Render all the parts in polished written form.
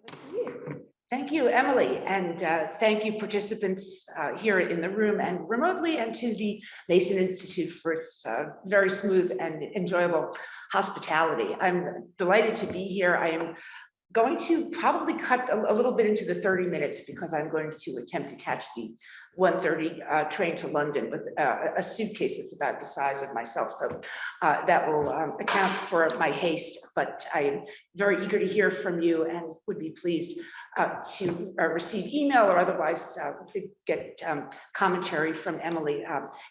Over to you. Thank you, Emily, and thank you participants here in the room and remotely, and to the Mason Institute for its very smooth and enjoyable hospitality. I'm delighted to be here. I am going to probably cut a little bit into the 30 minutes because I'm going to attempt to catch the 1:30 train to London with a suitcase that's about the size of myself. So that will account for my haste, but I am very eager to hear from you and would be pleased to receive email or otherwise get commentary from Emily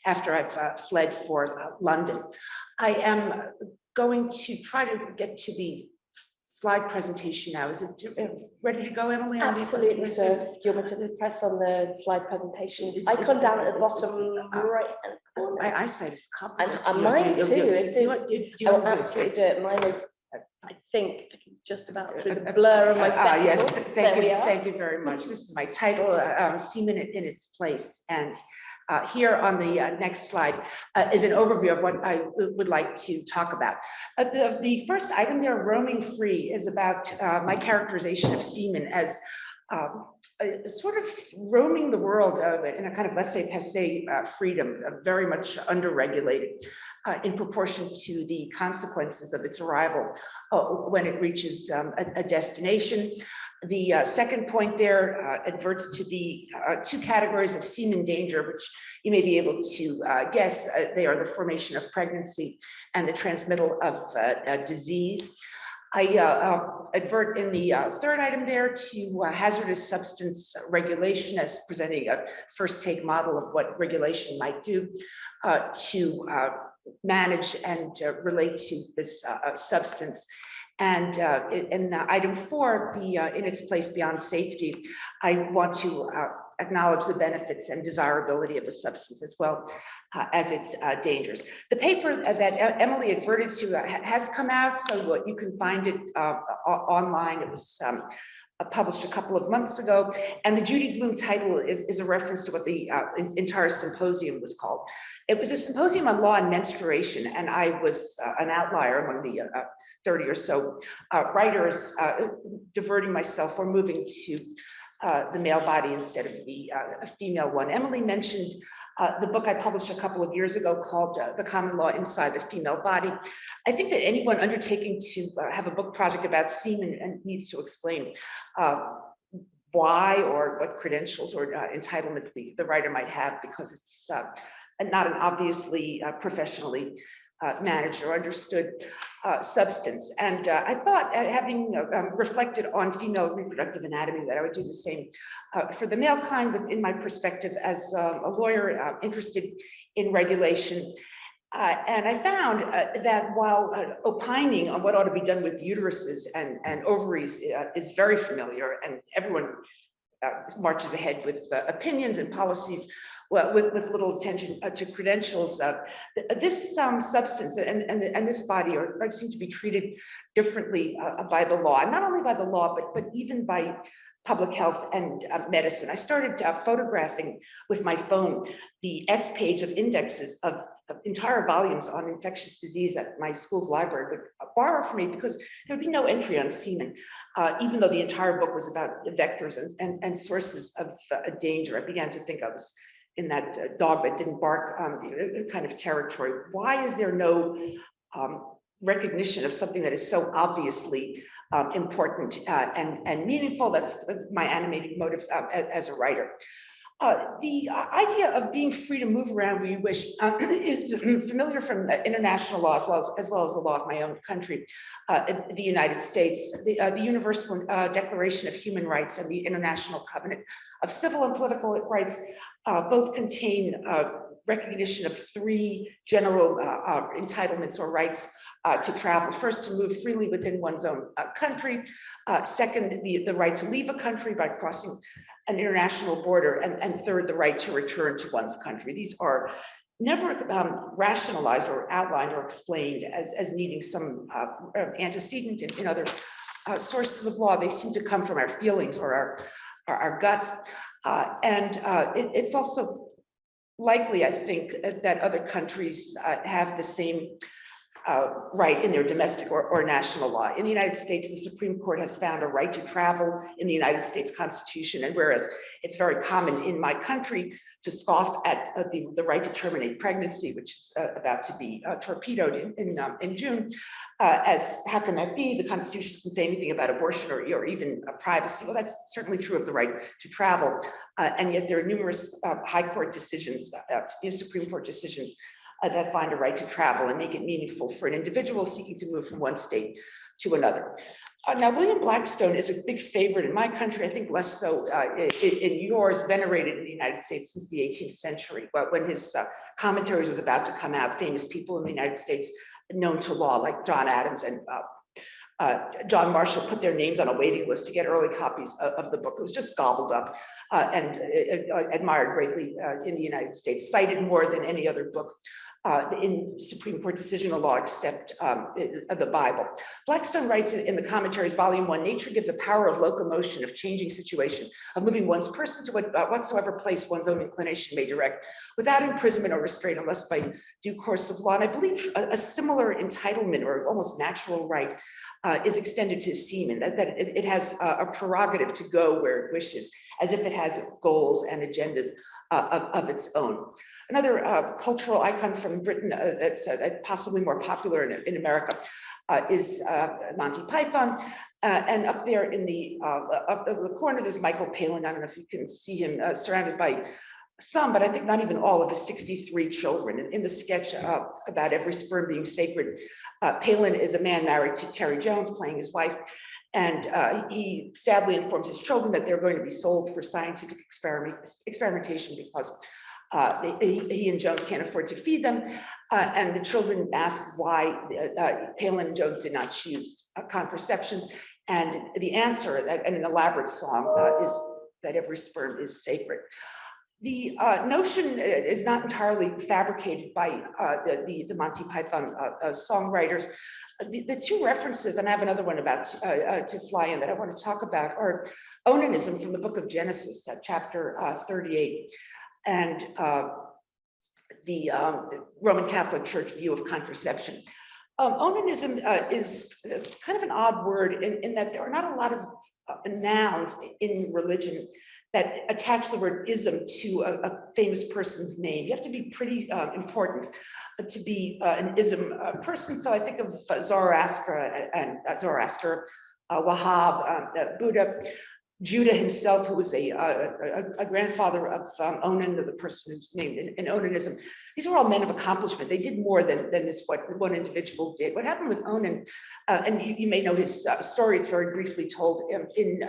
after I've fled for London. I am going to try to get to the slide presentation now. Is it ready to go, Emily? Absolutely, sir. Do you want me to press on the slide presentation icon down at the bottom right hand corner? My eyesight is complicated. And mine too. I will absolutely do it. Mine is, I think, just about through the blur of my spectacles. Yes, thank you very much. This is my title, Semen in its place. And here on the next slide is an overview of what I would like to talk about. The first item there, roaming free, is about my characterization of semen as sort of roaming the world in a kind of laissez-passer freedom, very much underregulated in proportion to the consequences of its arrival when it reaches a destination. The second point there adverts to the two categories of semen danger, which you may be able to guess. They are the formation of pregnancy and the transmittal of disease. I advert in the third item there to hazardous substance regulation as presenting a first take model of what regulation might do to manage and relate to this substance. And in item 4, in its place beyond safety, I want to acknowledge the benefits and desirability of the substance as well as its dangers. The paper that Emily adverted to has come out, so you can find it online. It was published a couple of months ago, and the Judy Blume title is a reference to what the entire symposium was called. It was a symposium on law and menstruation, and I was an outlier among the 30 or so writers, diverting myself or moving to the male body instead of the female one. Emily mentioned the book I published a couple of years ago called The Common Law Inside the Female Body. I think that anyone undertaking to have a book project about semen needs to explain why or what credentials or entitlements the writer might have, because it's not an obviously professionally managed or understood substance. And I thought, having reflected on female reproductive anatomy, that I would do the same for the male kind, but in my perspective as a lawyer interested in regulation. And I found that while opining on what ought to be done with uteruses and ovaries is very familiar, and everyone marches ahead with opinions and policies, well, with little attention to credentials, this substance and this body seem to be treated differently by the law, and not only by the law, but even by public health and medicine. I started photographing with my phone the S page of indexes of entire volumes on infectious disease that my school's library would borrow from me, because there would be no entry on semen, even though the entire book was about vectors and sources of danger. I began to think I was in that dog that didn't bark kind of territory. Why is there no recognition of something that is so obviously important and meaningful? That's my animating motive as a writer. The idea of being free to move around where you wish is familiar from international law as well as the law of my own country, the United States. The Universal Declaration of Human Rights and the International Covenant of Civil and Political Rights both contain recognition of 3 general entitlements or rights to travel. First, to move freely within one's own country. Second, the right to leave a country by crossing an international border. And third, the right to return to one's country. These are never rationalized or outlined or explained as needing some antecedent in other sources of law. They seem to come from our feelings or our guts. It's also likely, I think, that other countries have the same right in their domestic or national law. In the United States, the Supreme Court has found a right to travel in the United States Constitution, and whereas it's very common in my country to scoff at the right to terminate pregnancy, which is about to be torpedoed in June, as how can that be? The Constitution doesn't say anything about abortion or even privacy. Well, that's certainly true of the right to travel, and yet there are numerous high court decisions, Supreme Court decisions that find a right to travel and make it meaningful for an individual seeking to move from one state to another. Now, William Blackstone is a big favorite in my country, I think less so in yours, venerated in the United States since the 18th century. But when his commentaries was about to come out, famous people in the United States known to law, like John Adams and John Marshall, put their names on a waiting list to get early copies of the book. It was just gobbled up and admired greatly in the United States, cited more than any other book in Supreme Court decisional law except the Bible. Blackstone writes in the commentaries, volume 1, nature gives a power of locomotion, of changing situation, of moving one's person to whatsoever place one's own inclination may direct, without imprisonment or restraint, unless by due course of law. And I believe a similar entitlement or almost natural right is extended to semen, that it has a prerogative to go where it wishes, as if it has goals and agendas of its own. Another cultural icon from Britain that's possibly more popular in America is Monty Python. And up there in the corner, there's Michael Palin. I don't know if you can see him surrounded by some, but I think not even all of his 63 children. In the sketch about every sperm being sacred, Palin is a man married to Terry Jones, playing his wife. And he sadly informs his children that they're going to be sold for scientific experimentation because he and Jones can't afford to feed them. And the children ask why Palin and Jones did not choose contraception. And the answer, and an elaborate song, is that every sperm is sacred. The notion is not entirely fabricated by the Monty Python songwriters. The two references, and I have another one about to fly in that I want to talk about, are onanism from the book of Genesis, chapter 38, and the Roman Catholic Church view of contraception. Onanism is kind of an odd word in that there are not a lot of nouns in religion that attach the word ism to a famous person's name. You have to be pretty important to be an ism person. So I think of Zoroaster, Wahhab, Buddha, Judah himself, who was a grandfather of Onan, the person who's named in Onanism. These were all men of accomplishment. They did more than this, what one individual did. What happened with Onan, and you may know his story, it's very briefly told in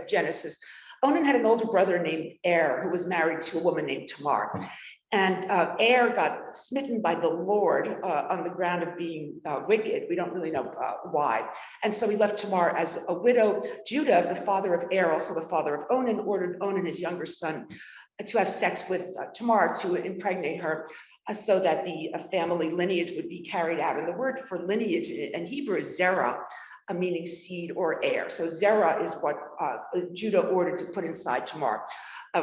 Genesis. Onan had an older brother named Er, who was married to a woman named Tamar. And Er got smitten by the Lord on the ground of being wicked. We don't really know why. And so he left Tamar as a widow. Judah, the father of Er, also the father of Onan, ordered Onan, his younger son, to have sex with Tamar, to impregnate her, so that the family lineage would be carried out. And the word for lineage in Hebrew is zerah, meaning seed or heir. So zerah is what Judah ordered to put inside Tamar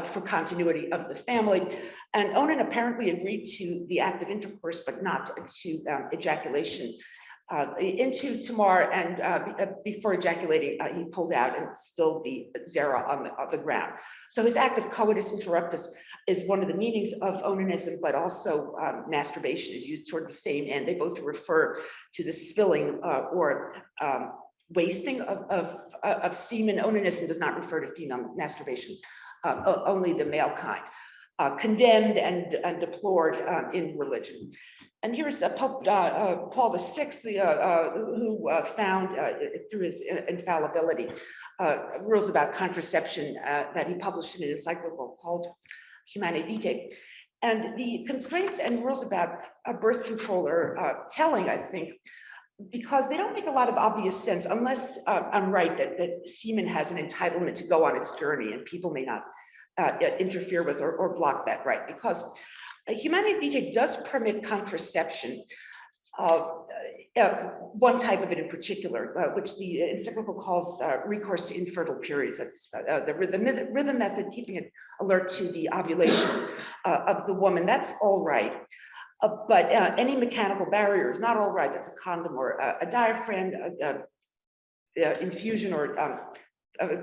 for continuity of the family. And Onan apparently agreed to the act of intercourse, but not to ejaculation into Tamar. And before ejaculating, he pulled out and spilled the zerah on the ground. So his act of coitus interruptus is one of the meanings of onanism, but also masturbation is used toward the same end. They both refer to the spilling or wasting of semen. Onanism does not refer to female masturbation, only the male kind. Condemned and deplored in religion. And here's Pope Paul VI, who found through his infallibility rules about contraception that he published in an encyclical called Humanae Vitae. And the constraints and rules about birth control are telling, I think, because they don't make a lot of obvious sense unless I'm right that semen has an entitlement to go on its journey, and people may not interfere with or block that right, because Humanae Vitae does permit contraception, one type of it in particular, which the encyclical calls recourse to infertile periods. That's the rhythm method, keeping it alert to the ovulation of the woman. That's all right. But any mechanical barrier is not all right. That's a condom or a diaphragm, infusion or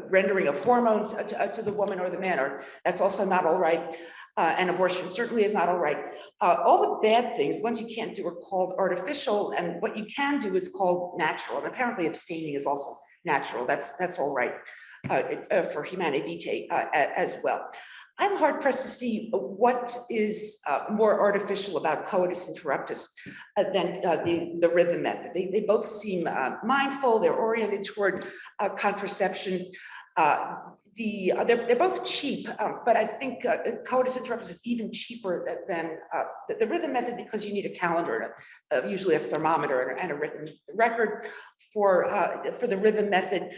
rendering of hormones to the woman or the man, or that's also not all right. And abortion certainly is not all right. All the bad things, ones you can't do, are called artificial, and what you can do is called natural. And apparently abstaining is also natural. That's all right for humane vitae as well. I'm hard pressed to see what is more artificial about coitus interruptus than the rhythm method. They both seem mindful, they're oriented toward contraception. They're both cheap, but I think coitus interruptus is even cheaper than the rhythm method because you need a calendar, usually a thermometer and a written record for the rhythm method.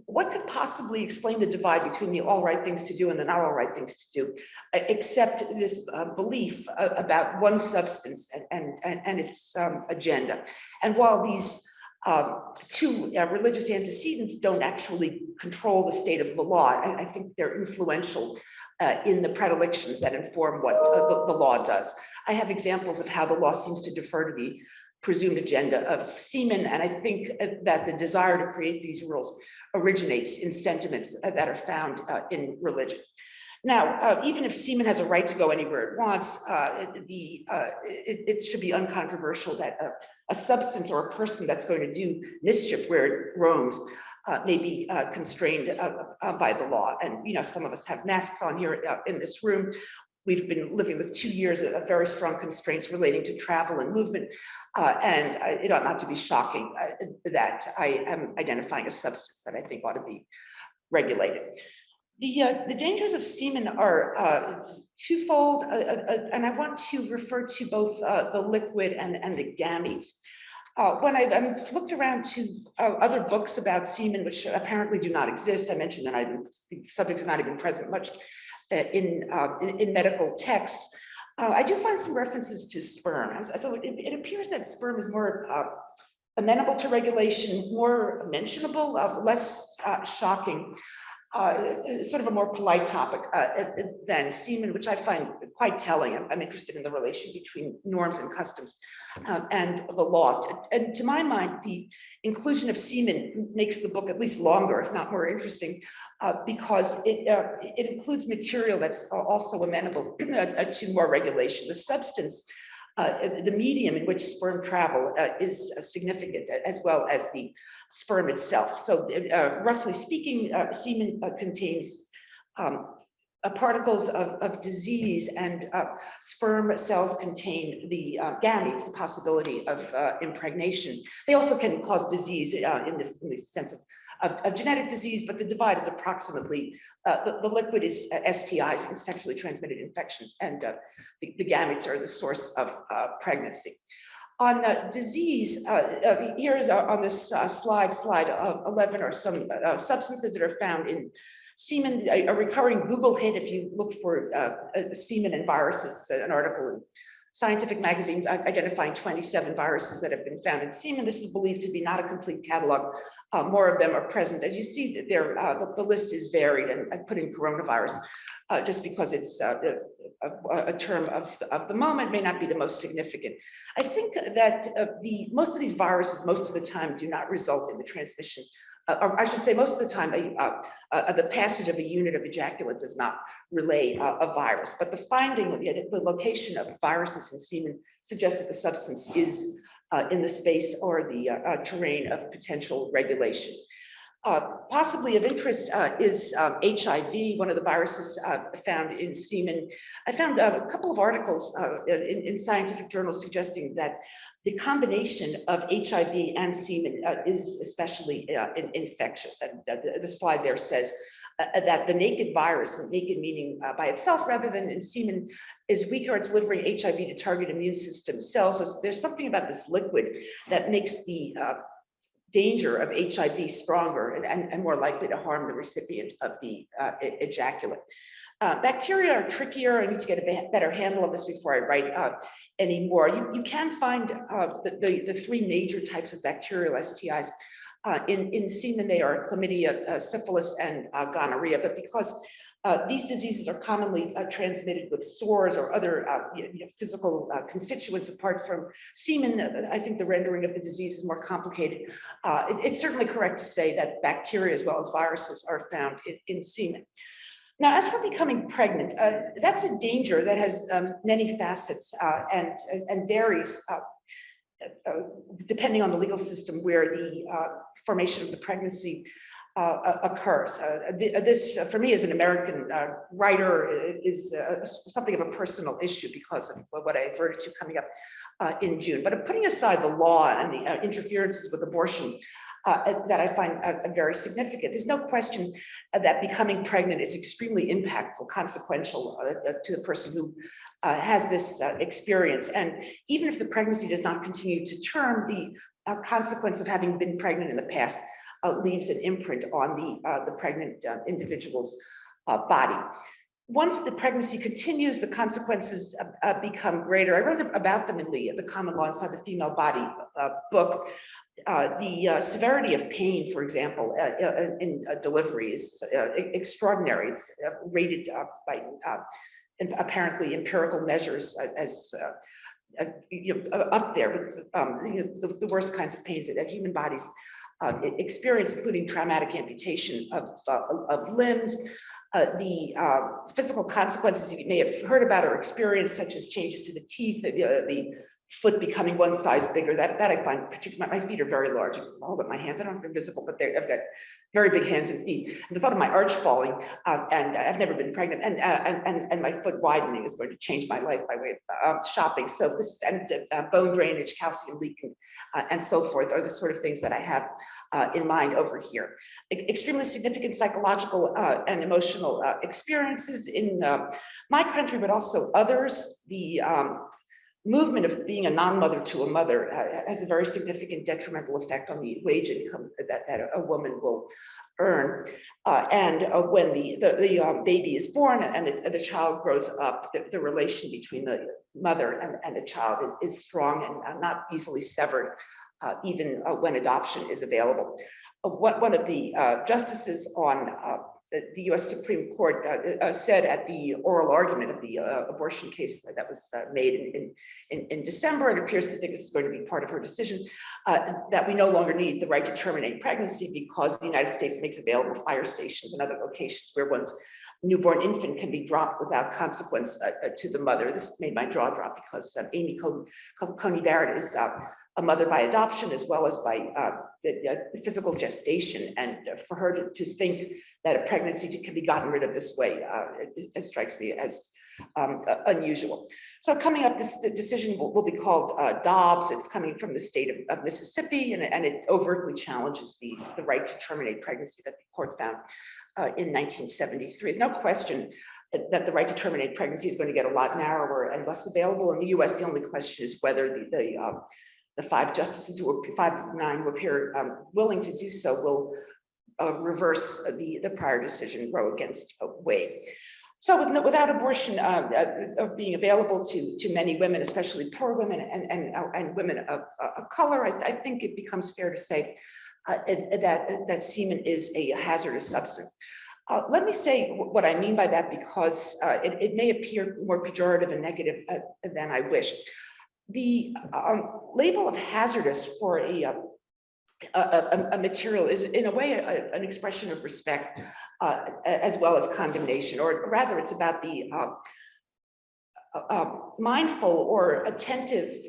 What could possibly explain the divide between the all right things to do and the not all right things to do, except this belief about one substance and its agenda? And while these two religious antecedents don't actually control the state of the law, I think they're influential in the predilections that inform what the law does. I have examples of how the law seems to defer to the presumed agenda of Semen, and I think that the desire to create these rules originates in sentiments that are found in religion. Now, even if Semen has a right to go anywhere it wants, it should be uncontroversial that a substance or a person that's going to do mischief where it roams may be constrained by the law. And some of us have masks on here in this room. We've been living with 2 years of very strong constraints relating to travel and movement, and it ought not to be shocking that I am identifying a substance that I think ought to be regulated. The dangers of semen are twofold, and I want to refer to both the liquid and the gametes. When I've looked around to other books about semen, which apparently do not exist, I mentioned that the subject is not even present much in medical texts. I do find some references to sperm. So it appears that sperm is more amenable to regulation, more mentionable, less shocking, sort of a more polite topic than semen, which I find quite telling. I'm interested in the relation between norms and customs and the law. And to my mind, the inclusion of semen makes the book at least longer, if not more interesting, because it includes material that's also amenable to more regulation. The substance, the medium in which sperm travel is significant, as well as the sperm itself. So roughly speaking, semen contains particles of disease, and sperm cells contain the gametes, the possibility of impregnation. They also can cause disease in the sense of genetic disease, but the divide is approximately, the liquid is STIs, sexually transmitted infections, and the gametes are the source of pregnancy. On disease, here is on this slide 11 are some substances that are found in semen. A recurring Google hit, if you look for semen and viruses, an article in Scientific Magazine identifying 27 viruses that have been found in semen. This is believed to be not a complete catalog. More of them are present. As you see, the list is varied, and I put in coronavirus just because it's a term of the moment, may not be the most significant. I think that most of these viruses, most of the time, do not result in the transmission, or I should say most of the time, the passage of a unit of ejaculate does not relay a virus. But the finding, the location of viruses in semen suggests that the substance is in the space or the terrain of potential regulation. Possibly of interest is HIV, one of the viruses found in semen. I found a couple of articles in scientific journals suggesting that the combination of HIV and semen is especially infectious. And the slide there says that the naked virus, naked meaning by itself rather than in semen, is weaker at delivering HIV to target immune system cells. So there's something about this liquid that makes the danger of HIV stronger and more likely to harm the recipient of the ejaculate. Bacteria are trickier. I need to get a better handle of this before I write any more. You can find the three major types of bacterial STIs. In semen, they are chlamydia, syphilis, and gonorrhea. But because These diseases are commonly transmitted with sores or other physical constituents apart from semen. I think the rendering of the disease is more complicated. It's certainly correct to say that bacteria as well as viruses are found in semen. Now, as for becoming pregnant, that's a danger that has many facets and varies depending on the legal system where the formation of the pregnancy occurs. This, for me, as an American writer, is something of a personal issue because of what I averted to coming up in June. But putting aside the law and the interferences with abortion that I find very significant, there's no question that becoming pregnant is extremely impactful, consequential to the person who has this experience. And even if the pregnancy does not continue to term, the consequence of having been pregnant in the past leaves an imprint on the pregnant individual's body. Once the pregnancy continues, the consequences become greater. I wrote about them in the Common Law Inside the Female Body book. The severity of pain, for example, in delivery is extraordinary. It's rated by apparently empirical measures as up there with the worst kinds of pains that human bodies experience, including traumatic amputation of limbs. The physical consequences you may have heard about or experienced, such as changes to the teeth, the foot becoming one size bigger, that I find particularly, my feet are very large, all but my hands, I don't know if they're visible, but I've got very big hands and feet. And the thought of my arch falling, and I've never been pregnant, and my foot widening is going to change my life by way of shopping. So this, and bone drainage, calcium leaking, and so forth are the sort of things that I have in mind over here. Extremely significant psychological and emotional experiences in my country, but also others. The movement of being a non-mother to a mother has a very significant detrimental effect on the wage income that a woman will earn. When the baby is born and the child grows up, the relation between the mother and the child is strong and not easily severed, even when adoption is available. One of the justices on the U.S. Supreme Court said at the oral argument of the abortion case that was made in December, and appears to think this is going to be part of her decision, that we no longer need the right to terminate pregnancy because the United States makes available fire stations and other locations where one's newborn infant can be dropped without consequence to the mother. This made my jaw drop because Amy Coney Barrett is a mother by adoption as well as by the physical gestation. And for her to think that a pregnancy can be gotten rid of this way, it strikes me as unusual. So coming up, this decision will be called Dobbs. It's coming from the state of Mississippi, and it overtly challenges the right to terminate pregnancy that the court found in 1973. There's no question that the right to terminate pregnancy is going to get a lot narrower and less available in the US. The only question is whether the 5 justices who were 5 of 9 who appear willing to do so will reverse the prior decision, Roe against Wade. So without abortion being available to many women, especially poor women and women of color, I think it becomes fair to say that semen is a hazardous substance. Let me say what I mean by that, because it may appear more pejorative and negative than I wish. The label of hazardous for a material is in a way an expression of respect as well as condemnation, or rather it's about the mindful or attentive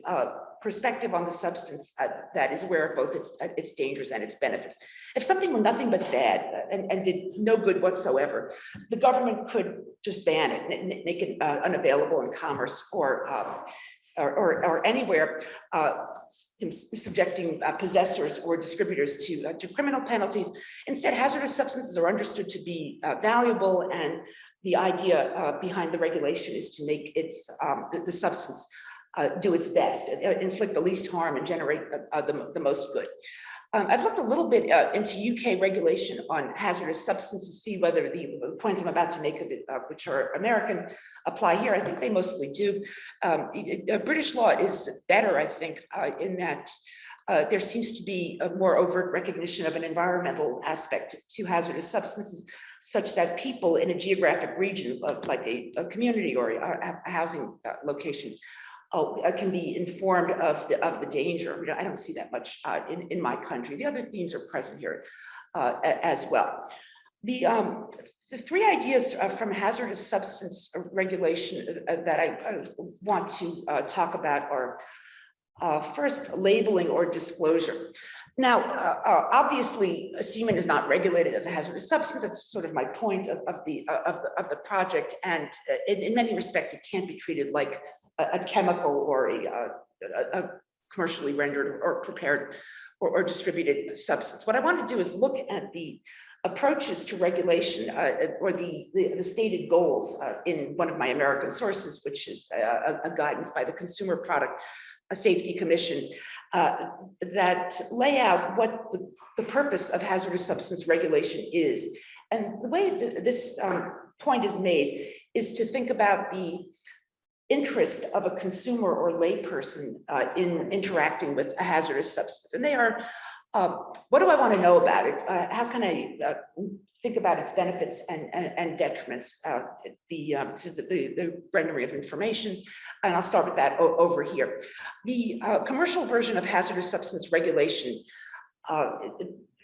perspective on the substance that is aware of both its dangers and its benefits. If something were nothing but bad and did no good whatsoever, the government could just ban it, make it unavailable in commerce or anywhere, subjecting possessors or distributors to criminal penalties. Instead, hazardous substances are understood to be valuable, and the idea behind the regulation is to make its the substance do its best, inflict the least harm, and generate the most good. I've looked a little bit into UK regulation on hazardous substances to see whether the points I'm about to make of it, which are American, apply here. I think they mostly do. British law is better, I think, in that there seems to be a more overt recognition of an environmental aspect to hazardous substances, such that people in a geographic region, like a community or a housing location, can be informed of the danger. I don't see that much in my country. The other themes are present here as well. The three ideas from hazardous substance regulation that I want to talk about are first, labeling or disclosure. Now, obviously, semen is not regulated as a hazardous substance. That's sort of my point of the project, and in many respects, it can't be treated like a chemical or a commercially rendered or prepared or distributed substance. What I want to do is look at the approaches to regulation or the stated goals in one of my American sources, which is a guidance by the Consumer Product Safety Commission that lay out what the purpose of hazardous substance regulation is. And the way that this point is made is to think about the interest of a consumer or layperson in interacting with a hazardous substance. And they are, what do I want to know about it? How can I think about its benefits and detriments? This is the rendering of information, and I'll start with that over here. The commercial version of hazardous substance regulation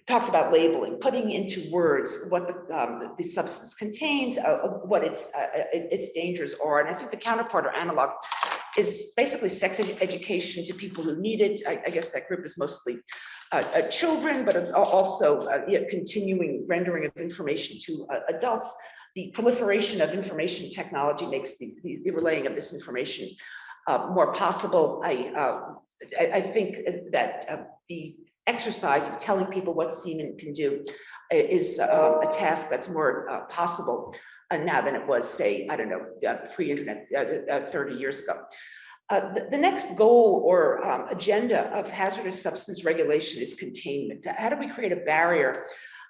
talks about labeling, putting into words what the substance contains, what its dangers are. And I think the counterpart or analog is basically sex education to people who need it. I guess that group is mostly children, but it's also continuing rendering of information to adults. The proliferation of information technology makes the relaying of this information more possible. I think that the exercise of telling people what semen can do is a task that's more possible now than it was, say, I don't know, pre-internet 30 years ago. The next goal or agenda of hazardous substance regulation is containment. How do we create a barrier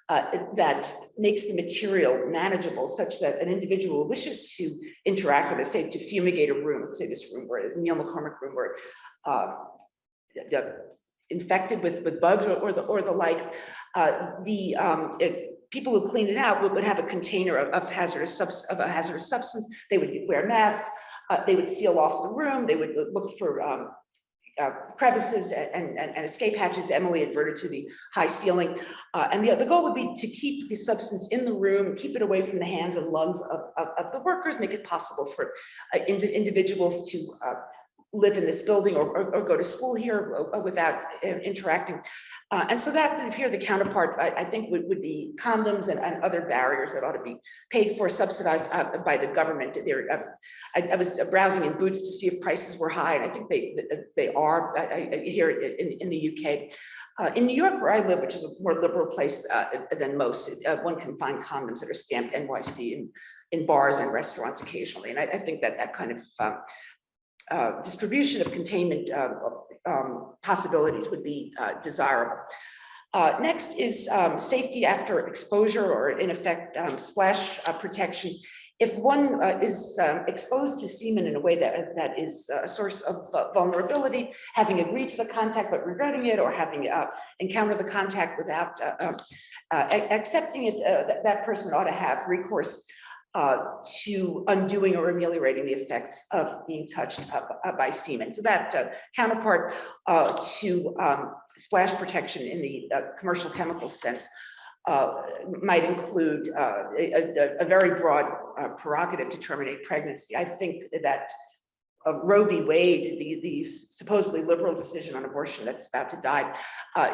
that makes the material manageable such that an individual who wishes to interact with it, say to fumigate a room, let's say this room where Neil McCormick room where infected with bugs or the like, people who clean it out would have a container of a hazardous substance. They would wear masks. They would seal off the room. They would look for crevices and escape hatches. Emily adverted to the high ceiling. And the goal would be to keep the substance in the room, keep it away from the hands and lungs of the workers, make it possible for individuals to live in this building or go to school here without interacting. And so that here, the counterpart, I think would be condoms and other barriers that ought to be paid for, subsidized by the government. I was browsing in Boots to see if prices were high, and I think they are here in the UK. In New York, where I live, which is a more liberal place than most, one can find condoms that are stamped NYC in bars and restaurants occasionally. And I think that kind of distribution of containment possibilities would be desirable. Next is safety after exposure, or in effect, splash protection. If one is exposed to semen in a way that is a source of vulnerability, having agreed to the contact but regretting it, or having encountered the contact without accepting it, that person ought to have recourse to undoing or ameliorating the effects of being touched by semen. So that counterpart to splash protection in the commercial chemical sense might include a very broad prerogative to terminate pregnancy. I think that Roe v. Wade, the supposedly liberal decision on abortion that's about to die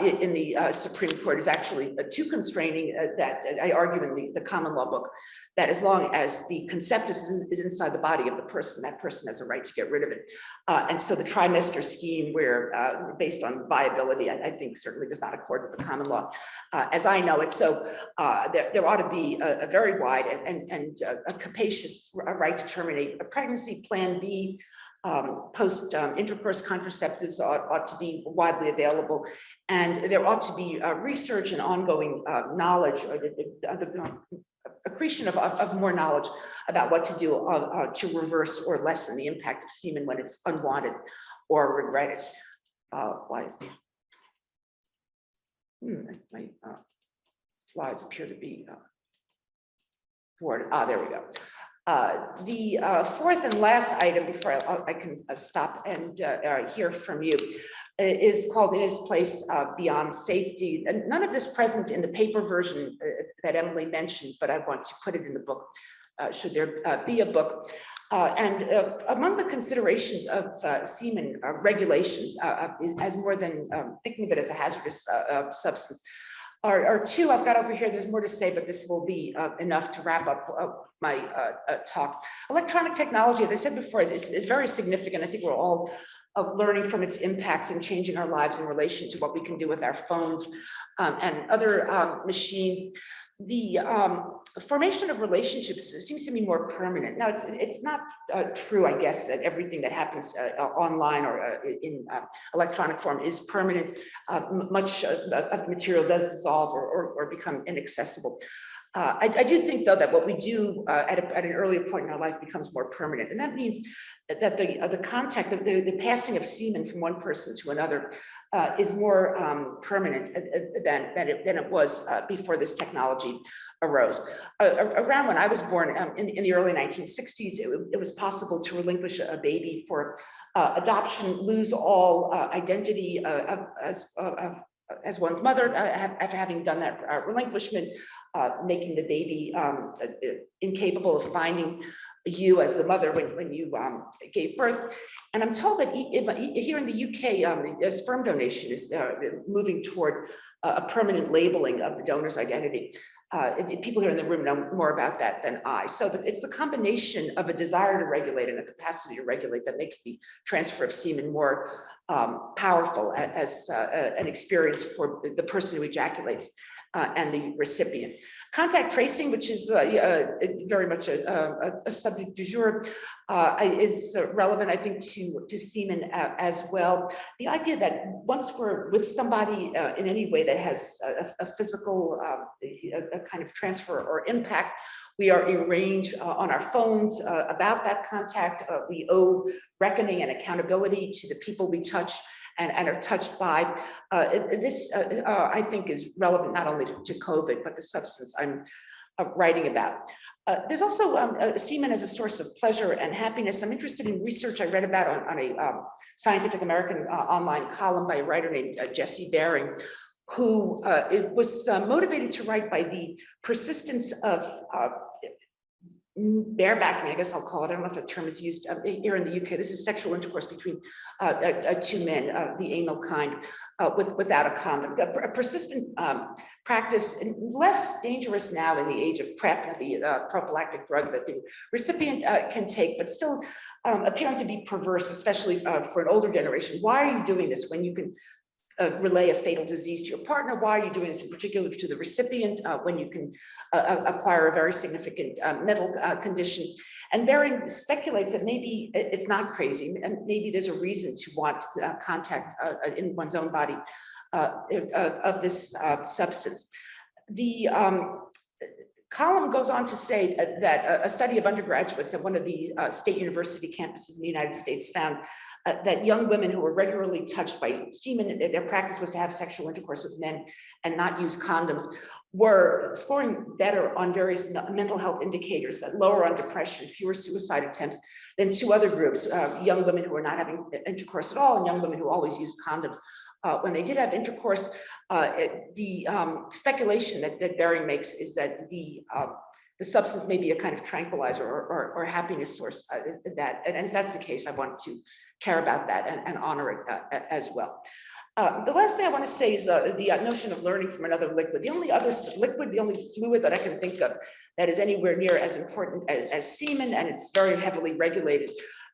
in the Supreme Court, is actually too constraining. That I argue in the common law book, that as long as the conceptus is inside the body of the person, that person has a right to get rid of it. And so the trimester scheme, where based on viability, I think certainly does not accord with the common law as I know it. So there ought to be a very wide and a capacious right to terminate a pregnancy. Plan B, post intercourse contraceptives ought to be widely available, and there ought to be research and ongoing knowledge, or the accretion of more knowledge about what to do to reverse or lessen the impact of semen when it's unwanted or regretted. Why is My slides appear to be forward. There we go. The fourth and last item before I can stop and hear from you is called In His Place Beyond Safety. And none of this present in the paper version that Emily mentioned, but I want to put it in the book, should there be a book. And among the considerations of semen regulations, as more than thinking of it as a hazardous substance, are two I've got over here. There's more to say, but this will be enough to wrap up my talk. Electronic technology, as I said before, is very significant. I think we're all learning from its impacts and changing our lives in relation to what we can do with our phones and other machines. The formation of relationships seems to be more permanent. Now, it's not true, I guess, that everything that happens online or in electronic form is permanent. Much of the material does dissolve or become inaccessible. I do think, though, that what we do at an earlier point in our life becomes more permanent. And that means that the contact, the passing of semen from one person to another is more permanent than it was before this technology arose. Around when I was born in the early 1960s, it was possible to relinquish a baby for adoption, lose all identity as one's mother, after having done that relinquishment, making the baby incapable of finding you as the mother when you gave birth. And I'm told that here in the UK, sperm donation is moving toward a permanent labeling of the donor's identity. People here in the room know more about that than I. So it's the combination of a desire to regulate and a capacity to regulate that makes the transfer of semen more powerful as an experience for the person who ejaculates and the recipient. Contact tracing, which is very much a subject du jour, is relevant, I think, to semen as well. The idea that once we're with somebody in any way that has a physical a kind of transfer or impact, we are arranged on our phones about that contact. We owe reckoning and accountability to the people we touch and are touched by. This, I think, is relevant not only to COVID, but the substance I'm writing about. There's also semen as a source of pleasure and happiness. I'm interested in research I read about on a Scientific American online column by a writer named Jesse Baring, who was motivated to write by the persistence of barebacking, I guess I'll call it. I don't know if that term is used here in the UK. This is sexual intercourse between two men, the anal kind, without a condom. A persistent practice, and less dangerous now in the age of PrEP, the prophylactic drug that the recipient can take, but still appearing to be perverse, especially for an older generation. Why are you doing this when you can relay a fatal disease to your partner? Why are you doing this in particular to the recipient when you can acquire a very significant mental condition? And Baring speculates that maybe it's not crazy, and maybe there's a reason to want contact in one's own body of this substance. The column goes on to say that a study of undergraduates at one of the state university campuses in the United States found that young women who were regularly touched by semen, their practice was to have sexual intercourse with men and not use condoms, were scoring better on various mental health indicators, lower on depression, fewer suicide attempts than two other groups, young women who were not having intercourse at all and young women who always used condoms. When they did have intercourse, the speculation that Baring makes is that the substance may be a kind of tranquilizer or happiness source. And if that's the case, I want to care about that and honor it as well. The last thing I want to say is the notion of learning from another liquid. The only other liquid, the only fluid that I can think of that is anywhere near as important as semen, and it's very heavily regulated,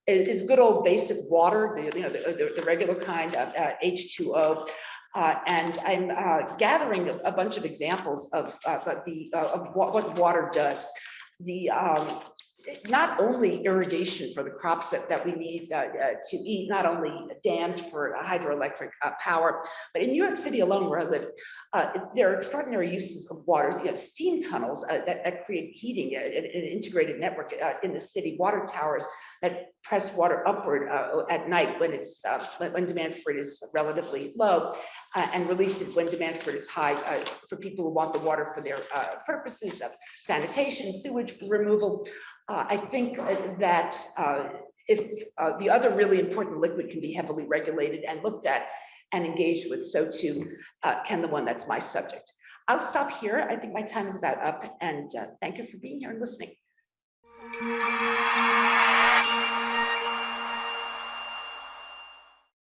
is good old basic water, the regular kind of H2O. And I'm gathering a bunch of examples of what water does. not only irrigation for the crops that we need to eat, not only dams for hydroelectric power, but in New York City alone, where I live, there are extraordinary uses of water. You have steam tunnels that create heating, an integrated network in the city, water towers that press water upward at night when it's when demand for it is relatively low, and release it when demand for it is high, for people who want the water for their purposes of sanitation, sewage removal. I think that if the other really important liquid can be heavily regulated and looked at and engaged with, so too can the one that's my subject. I'll stop here. I think my time is about up, and thank you for being here and listening.